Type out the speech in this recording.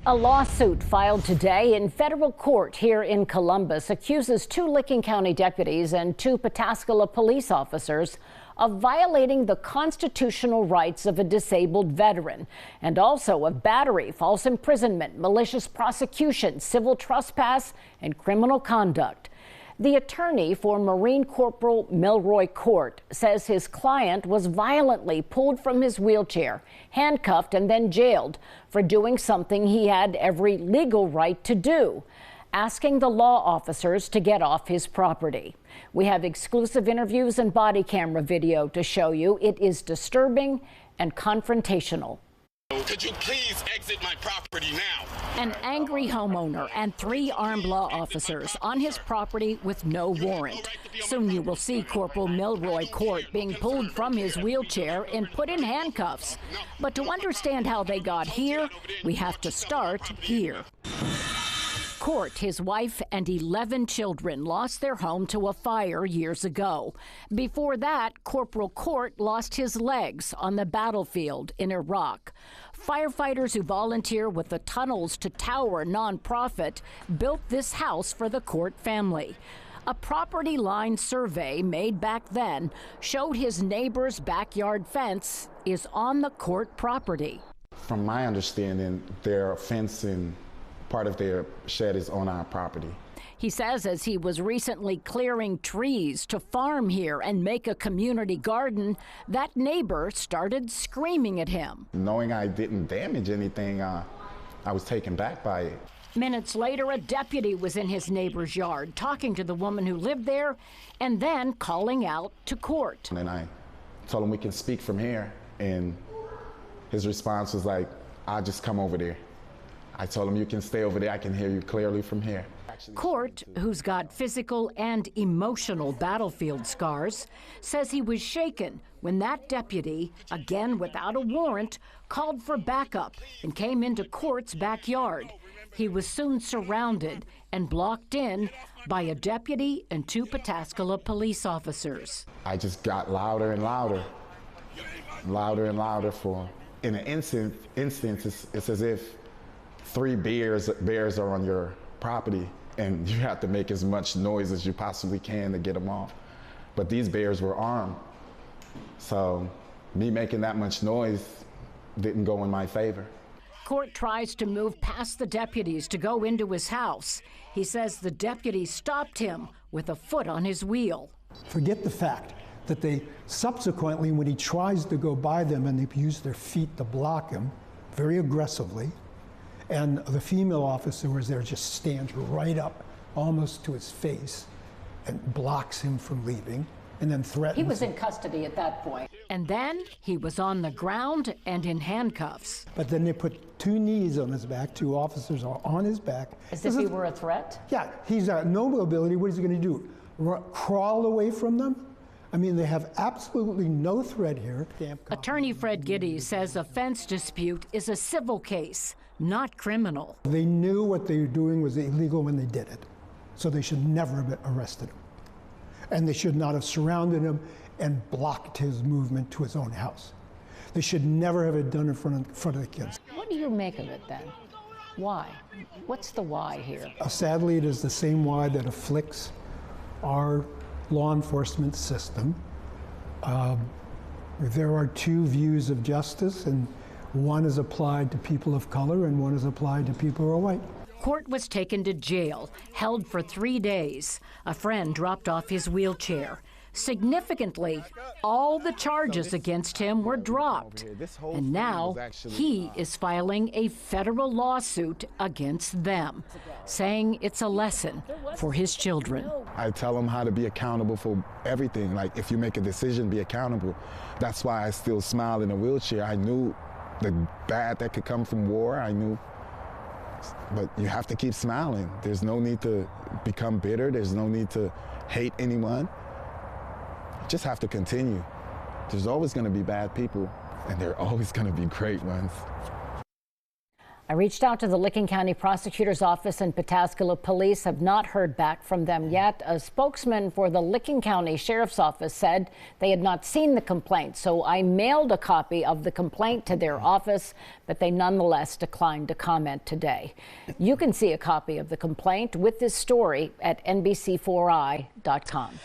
A lawsuit filed today in federal court here in Columbus accuses 2 Licking County deputies and 2 Pataskala police officers of violating the constitutional rights of a disabled veteran and also of battery, false imprisonment, malicious prosecution, civil trespass, and criminal conduct. The attorney for Marine Corporal Milroy Court says his client was violently pulled from his wheelchair, handcuffed, and then jailed for doing something he had every legal right to do, asking the law officers to get off his property. We have exclusive interviews and body camera video to show you. It is disturbing and confrontational. Could you please exit my property now? An angry homeowner and 3 armed law officers on his property with no warrant. Soon you will see Corporal Milroy Court being pulled from his wheelchair and put in handcuffs. But to understand how they got here, we have to start here. Court, his wife, and 11 children lost their home to a fire years ago. Before that, Corporal Court lost his legs on the battlefield in Iraq. Firefighters who volunteer with the Tunnels to Tower nonprofit built this house for the Court family. A property line survey made back then showed his neighbor's backyard fence is on the Court property. From my understanding, their fencing, part of their shed is on our property. He says as he was recently clearing trees to farm here and make a community garden, that neighbor started screaming at him. Knowing I didn't damage anything, I was taken back by it. Minutes later, a deputy was in his neighbor's yard talking to the woman who lived there and then calling out to court. And I told him we can speak from here, and his response was like, I'll just come over there. I told him, you can stay over there, I can hear you clearly from here. Court, who's got physical and emotional battlefield scars, says he was shaken when that deputy, again without a warrant, called for backup and came into Court's backyard. He was soon surrounded and blocked in by a deputy and 2 Pataskala police officers. I just got louder and louder, louder and louder for, in an instance, it's as if 3 bears are on your property, and you have to make as much noise as you possibly can to get them off. But these bears were armed, so me making that much noise didn't go in my favor. Court tries to move past the deputies to go into his house. He says the deputies stopped him with a foot on his wheel. Forget the fact that they subsequently, when he tries to go by them, and they use their feet to block him very aggressively, and the female officer was there, just stands right up almost to his face and blocks him from leaving, and then threatens him. He was in custody at that point. And then he was on the ground and in handcuffs. But then they put 2 knees on his back, 2 officers are on his back. As if he were a threat? Yeah, he's got no mobility. What is he going to do? Crawl away from them? I mean, they have absolutely no threat here. Attorney Fred Giddy says a fence dispute is a civil case, not criminal. They knew what they were doing was illegal when they did it, so they should never have arrested him. And they should not have surrounded him and blocked his movement to his own house. They should never have it done in front of the kids. What do you make of it then? Why? What's the why here? Sadly, it is the same why that afflicts our law enforcement system. There are 2 views of justice, and one is applied to people of color and one is applied to people who are white. Court was taken to jail, held for 3 days. A friend dropped off his wheelchair. Significantly, all the charges against him were dropped. And now he is filing a federal lawsuit against them, saying it's a lesson for his children. I tell them how to be accountable for everything. Like, if you make a decision, be accountable. That's why I still smile in a wheelchair. I knew the bad that could come from war, I knew. But you have to keep smiling. There's no need to become bitter. There's no need to hate anyone. You just have to continue. There's always going to be bad people, and there are always going to be great ones. I reached out to the Licking County Prosecutor's Office, and Pataskala Police have not heard back from them yet. A spokesman for the Licking County Sheriff's Office said they had not seen the complaint, so I mailed a copy of the complaint to their office, but they nonetheless declined to comment today. You can see a copy of the complaint with this story at NBC4i.com.